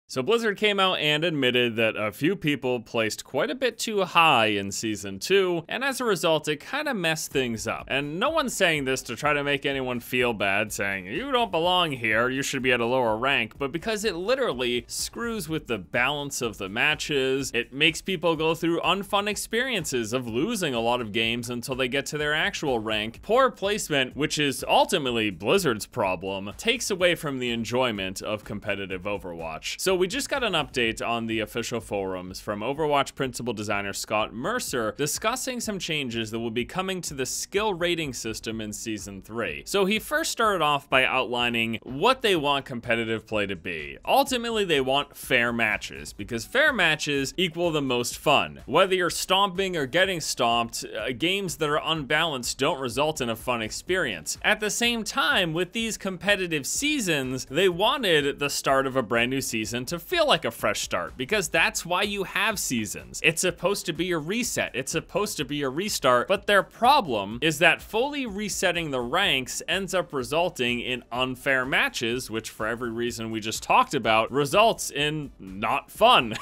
So Blizzard came out and admitted that a few people placed quite a bit too high in Season 2, and as a result, it kind of messed things up. And no one's saying this to try to make anyone feel bad, saying, you don't belong here, you should be at a lower rank, but because it literally screws with the balance of the matches, it makes people go through unfun experiences of losing a lot of games until they get to their actual rank. Poor placement, which is ultimately Blizzard's problem, takes away from the enjoyment of competitive Overwatch. So we just got an update on the official forums from Overwatch principal designer Scott Mercer discussing some changes that will be coming to the skill rating system in Season 3. So he first started off by outlining what they want competitive play to be. Ultimately, they want fair matches, because fair matches equal the most fun. Whether you're stomping or getting stomped, games that are unbalanced don't result in a fun experience. At the same time, with these competitive seasons, they wanted the start of a brand new season to feel like a fresh start, because that's why you have seasons. It's supposed to be a reset, it's supposed to be a restart, but their problem is that fully resetting the ranks ends up resulting in unfair matches, which for every reason we just talked about, results in not fun.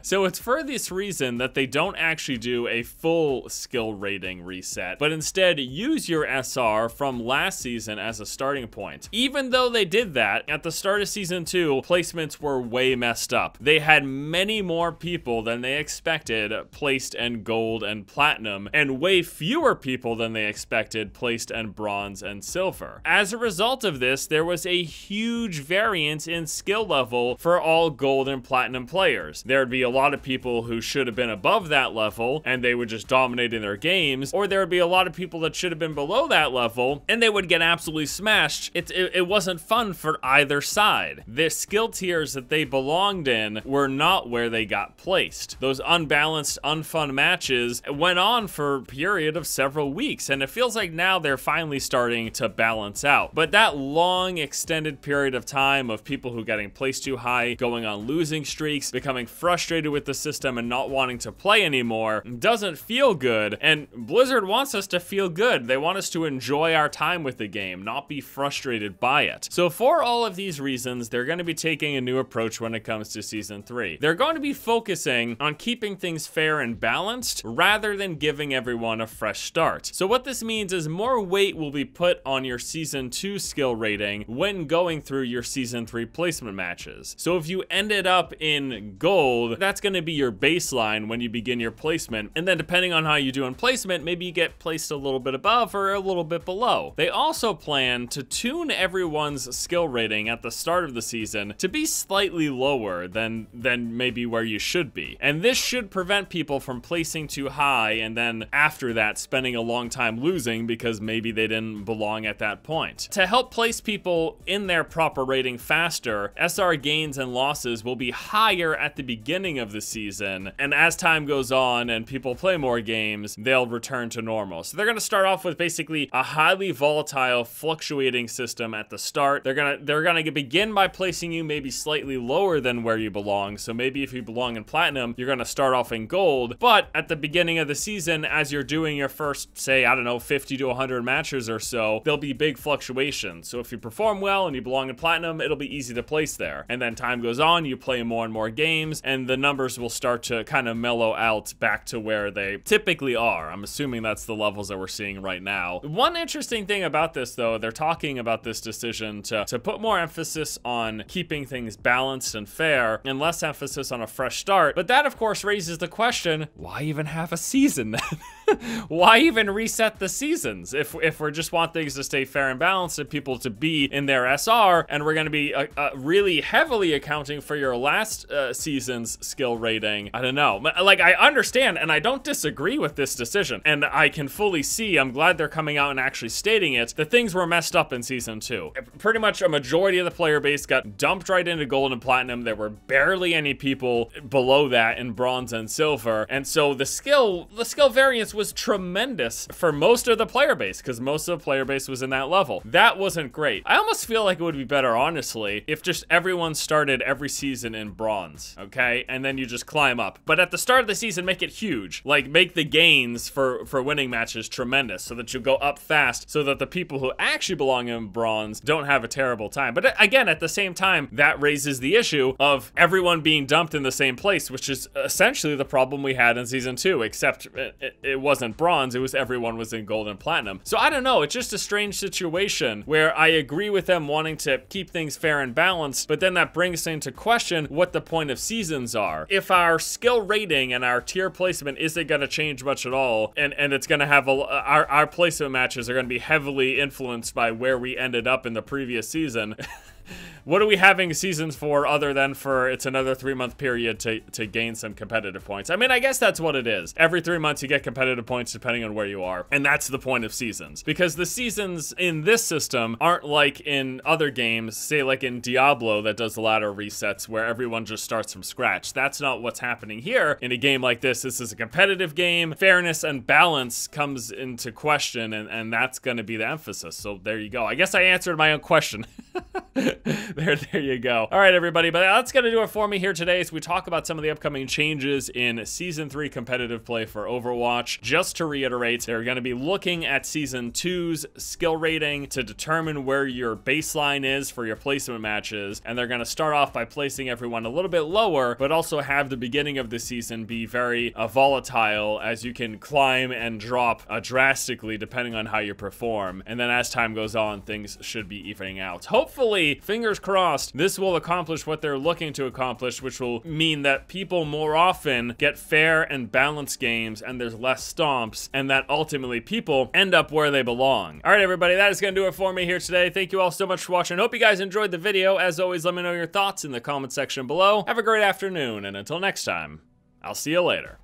So it's for this reason that they don't actually do a full skill rating reset, but instead use your SR from last season as a starting point. Even though they did that, at the start of Season 2, placements were way messed up. They had many more people than they expected placed in gold and platinum, and way fewer people than they expected placed in bronze and silver. As a result of this, there was a huge variance in skill level for all gold and platinum players. There'd be a lot of people who should have been above that level, and they would just dominate in their games, or there would be a lot of people that should have been below that level, and they would get absolutely smashed. It wasn't fun for either side. The skill tiers that they belonged in were not where they got placed. Those unbalanced, unfun matches went on for a period of several weeks, and it feels like now they're finally starting to balance out. But that long, extended period of time of people who getting placed too high, going on losing streaks, becoming frustrated with the system and not wanting to play anymore doesn't feel good, and Blizzard wants us to feel good. They want us to enjoy our time with the game, not be frustrated by it. So for all of these reasons, they're going to be taking a new approach when it comes to Season 3. They're going to be focusing on keeping things fair and balanced rather than giving everyone a fresh start. So what this means is more weight will be put on your Season 2 skill rating when going through your Season 3 placement matches. So if you ended up in gold, that's going to be your baseline when you begin your placement, and then depending on how you do in placement, maybe you get placed a little bit above or a little bit below. They also plan to tune everyone's skill rating at the start of the season to be slightly lower than maybe where you should be. And this should prevent people from placing too high and then after that spending a long time losing because maybe they didn't belong at that point. To help place people in their proper rating faster, SR gains and losses will be higher at the beginning of the season, and as time goes on and people play more games, they'll return to normal. So they're going to start off with basically a highly volatile, fluctuating system at the start. They're gonna begin by placing you maybe slightly lower than where you belong. So maybe if you belong in platinum, you're gonna start off in gold, but at the beginning of the season, as you're doing your first, say, I don't know, 50 to 100 matches or so, there'll be big fluctuations. So if you perform well and you belong in platinum, it'll be easy to place there. And then time goes on, you play more and more games, and the numbers will start to kind of mellow out back to where they typically are. I'm assuming that's the levels that we're seeing right now. One interesting thing about this, though, they're talking about this decision to put more emphasis on keeping things balanced and fair and less emphasis on a fresh start. But that, of course, raises the question, why even have a season then? Why even reset the seasons if we just want things to stay fair and balanced and people to be in their SR, and we're going to be really heavily accounting for your last season's skill rating? I don't know. Like, I understand and I don't disagree with this decision, and I can fully see, I'm glad they're coming out and actually stating it, that things were messed up in Season 2. Pretty much a majority of the player base got dumped right into gold and platinum. There were barely any people below that in bronze and silver, and so the skill variance was tremendous for most of the player base, because most of the player base was in that level. That wasn't great. I almost feel like it would be better, honestly, if just everyone started every season in bronze, okay? And then you just climb up. But at the start of the season, make it huge. Like, make the gains for winning matches tremendous, so that you go up fast, so that the people who actually belong in bronze don't have a terrible time. But again, at the same time, that raises the issue of everyone being dumped in the same place, which is essentially the problem we had in season 2, except it wasn't bronze, it was everyone was in gold and platinum. So I don't know, it's just a strange situation where I agree with them wanting to keep things fair and balanced, but then that brings into question what the point of seasons are. If our skill rating and our tier placement isn't going to change much at all, and it's going to have our placement matches are going to be heavily influenced by where we ended up in the previous season. What are we having seasons for other than for it's another 3-month period to gain some competitive points? I mean, I guess that's what it is. Every 3 months you get competitive points depending on where you are. And that's the point of seasons. Because the seasons in this system aren't like in other games, say like in Diablo that does the ladder resets where everyone just starts from scratch. That's not what's happening here in a game like this. This is a competitive game. Fairness and balance comes into question, and that's going to be the emphasis. So there you go. I guess I answered my own question. There you go. All right, everybody, but that's gonna do it for me here today as we talk about some of the upcoming changes in Season 3 competitive play for Overwatch. Just to reiterate, they're gonna be looking at Season 2's skill rating to determine where your baseline is for your placement matches, and they're gonna start off by placing everyone a little bit lower, but also have the beginning of the season be very volatile, as you can climb and drop drastically depending on how you perform. And then as time goes on, things should be evening out. Hopefully, fingers crossed, this will accomplish what they're looking to accomplish, which will mean that people more often get fair and balanced games and there's less stomps, and that ultimately people end up where they belong. All right, everybody, that is going to do it for me here today. Thank you all so much for watching. Hope you guys enjoyed the video. As always, let me know your thoughts in the comment section below. Have a great afternoon, and until next time, I'll see you later.